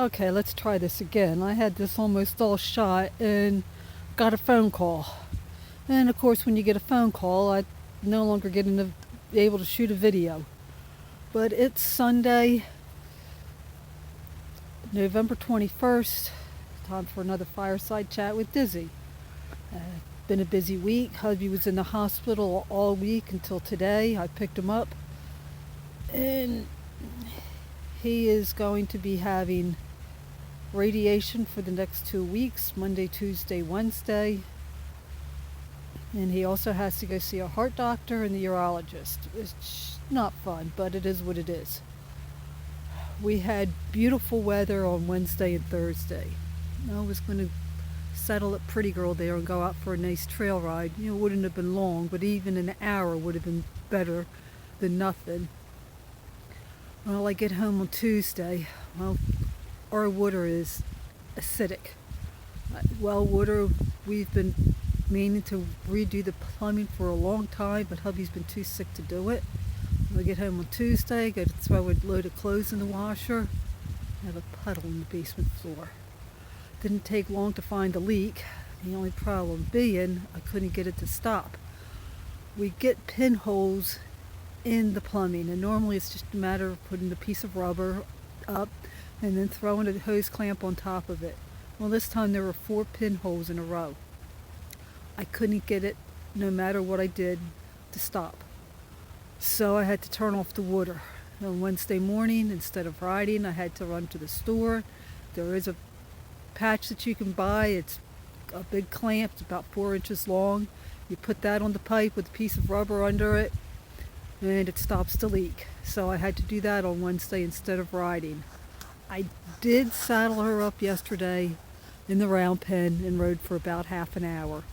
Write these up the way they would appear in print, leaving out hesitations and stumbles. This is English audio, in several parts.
Okay, let's try this again. I had this almost all shot and got a phone call. And of course, when you get a phone call, I no longer able to shoot a video. But it's Sunday, November 21st. Time for another Fireside Chat with Dizzy. Been a busy week. Hubby was in the hospital all week until today. I picked him up. And he is going to be having radiation for the next 2 weeks, Monday, Tuesday, Wednesday. And he also has to go see a heart doctor and the urologist. It's not fun, but it is what it is. We had beautiful weather on Wednesday and Thursday. I was going to settle at Pretty Girl there and go out for a nice trail ride. It wouldn't have been long, but even an hour would have been better than nothing. Well, I get home on Tuesday. Well, our water is acidic. Well water, we've been meaning to redo the plumbing for a long time, but hubby's been too sick to do it. I get home on Tuesday, go to throw a load of clothes in the washer, I have a puddle in the basement floor. Didn't take long to find the leak. The only problem being I couldn't get it to stop. We get pinholes in the plumbing, and normally it's just a matter of putting a piece of rubber up and then throwing a hose clamp on top of it. Well, this time there were 4 pinholes in a row. I couldn't get it, no matter what I did, to stop. So I had to turn off the water. On Wednesday morning, instead of riding, I had to run to the store. There is a patch that you can buy. It's a big clamp. It's about 4 inches long. You put that on the pipe with a piece of rubber under it, and it stops the leak. So I had to do that on Wednesday instead of riding. I did saddle her up yesterday in the round pen and rode for about half an hour.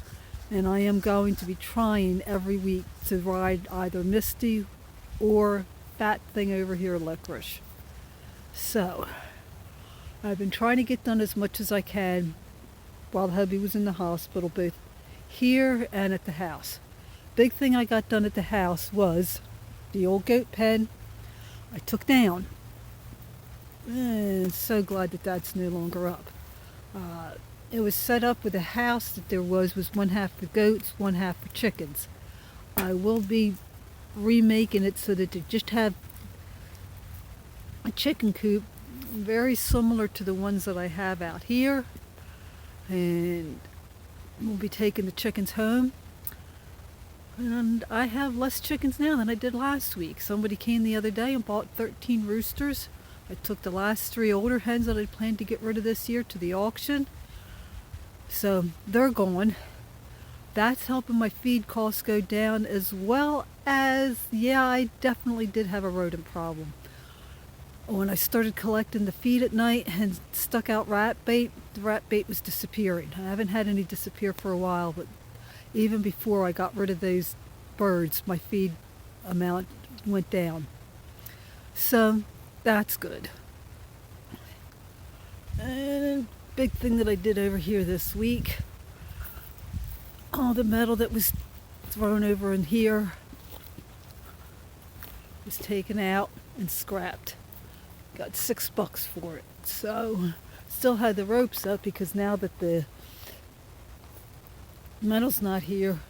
And I am going to be trying every week to ride either Misty or that thing over here, Licorice. So I've been trying to get done as much as I can while hubby was in the hospital, both here and at the house. Big thing I got done at the house was the old goat pen I took down. And so glad that that's no longer up. It was set up with a house that there was one half for goats, one half for chickens. I will be remaking it so that they just have a chicken coop very similar to the ones that I have out here. And we'll be taking the chickens home. And I have less chickens now than I did last week. Somebody came the other day and bought 13 roosters. I took the last 3 older hens that I planned to get rid of this year to the auction. So they're gone. That's helping my feed costs go down, as well as, I definitely did have a rodent problem. When I started collecting the feed at night and stuck out rat bait, the rat bait was disappearing. I haven't had any disappear for a while, but even before I got rid of those birds, my feed amount went down. So that's good. And big thing that I did over here this week, all the metal that was thrown over in here was taken out and scrapped. Got $6 for it. So still had the ropes up, because now that the metal's not here,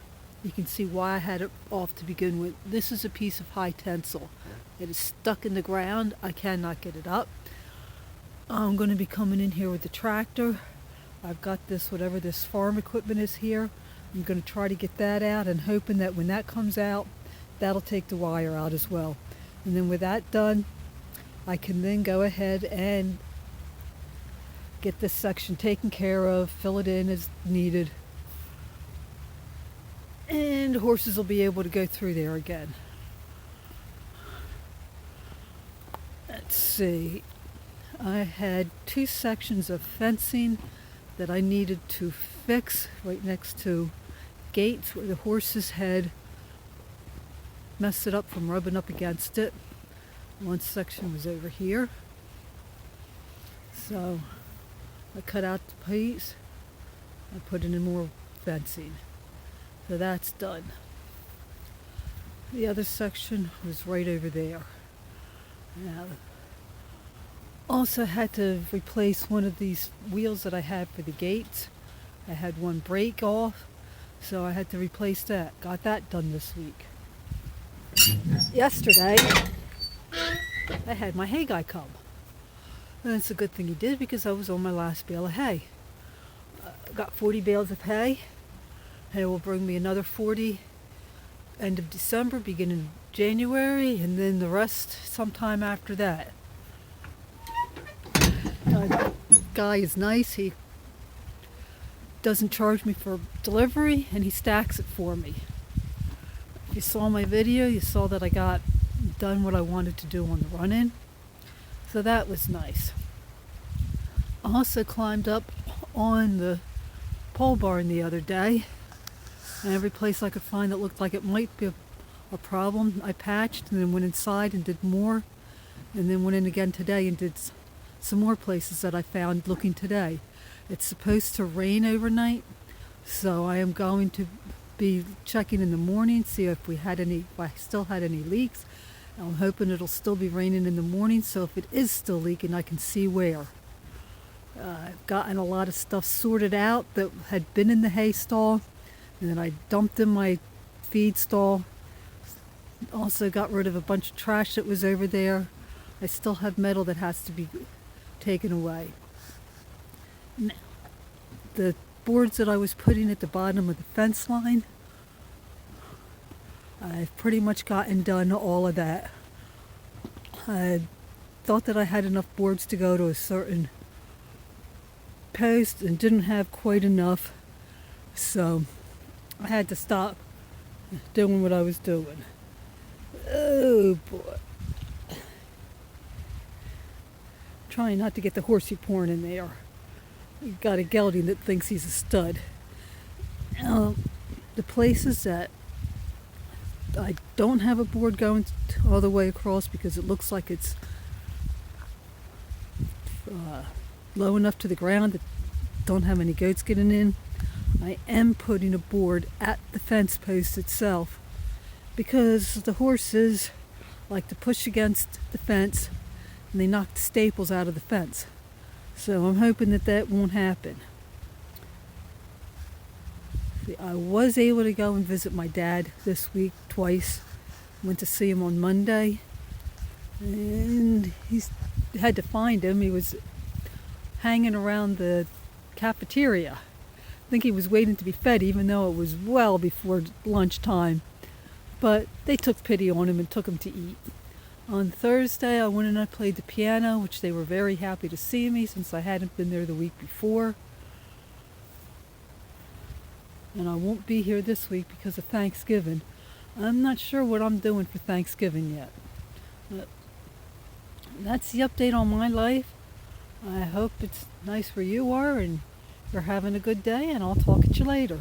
you can see why I had it off to begin with. This is a piece of high tensile. It is stuck in the ground. I cannot get it up. I'm going to be coming in here with the tractor. I've got this, whatever this farm equipment is here. I'm going to try to get that out, and hoping that when that comes out, that'll take the wire out as well. And then with that done, I can then go ahead and get this section taken care of, fill it in as needed, and horses will be able to go through there again. Let's see. I had 2 sections of fencing that I needed to fix right next to gates where the horses had messed it up from rubbing up against it. One section was over here. So I cut out the piece. I put in more fencing. So that's done. The other section was right over there. Now, Also had to replace one of these wheels that I had for the gates. I had one break off, so I had to replace that. Got that done this week. Yesterday, I had my hay guy come. And it's a good thing he did because I was on my last bale of hay. Got 40 bales of hay. And it will bring me another 40 end of December, beginning January, and then the rest sometime after that. The guy is nice. He doesn't charge me for delivery, and he stacks it for me. If you saw my video, you saw that I got done what I wanted to do on the run-in. So that was nice. I also climbed up on the pole barn the other day, and every place I could find that looked like it might be a problem, I patched, and then went inside and did more, and then went in again today and did some more places that I found looking today. It's supposed to rain overnight, so I am going to be checking in the morning, see if I still had any leaks. I'm hoping it'll still be raining in the morning, so if it is still leaking, I can see where. I've gotten a lot of stuff sorted out that had been in the hay stall, and then I dumped in my feed stall. Also got rid of a bunch of trash that was over there. I still have metal that has to be taken away. Now, the boards that I was putting at the bottom of the fence line, I've pretty much gotten done all of that. I thought that I had enough boards to go to a certain post and didn't have quite enough, so I had to stop doing what I was doing. Oh boy. Trying not to get the horsey porn in there. You got a gelding that thinks he's a stud. The places that I don't have a board going all the way across because it looks like it's low enough to the ground that don't have any goats getting in, I am putting a board at the fence post itself because the horses like to push against the fence and they knock the staples out of the fence. So I'm hoping that that won't happen. I was able to go and visit my dad this week twice. Went to see him on Monday, and had to find him. He was hanging around the cafeteria. I think he was waiting to be fed, even though it was well before lunchtime. But they took pity on him and took him to eat. On Thursday, I went and I played the piano, which they were very happy to see me since I hadn't been there the week before. And I won't be here this week because of Thanksgiving. I'm not sure what I'm doing for Thanksgiving yet. But that's the update on my life. I hope it's nice where you are and you're having a good day, and I'll talk at you later.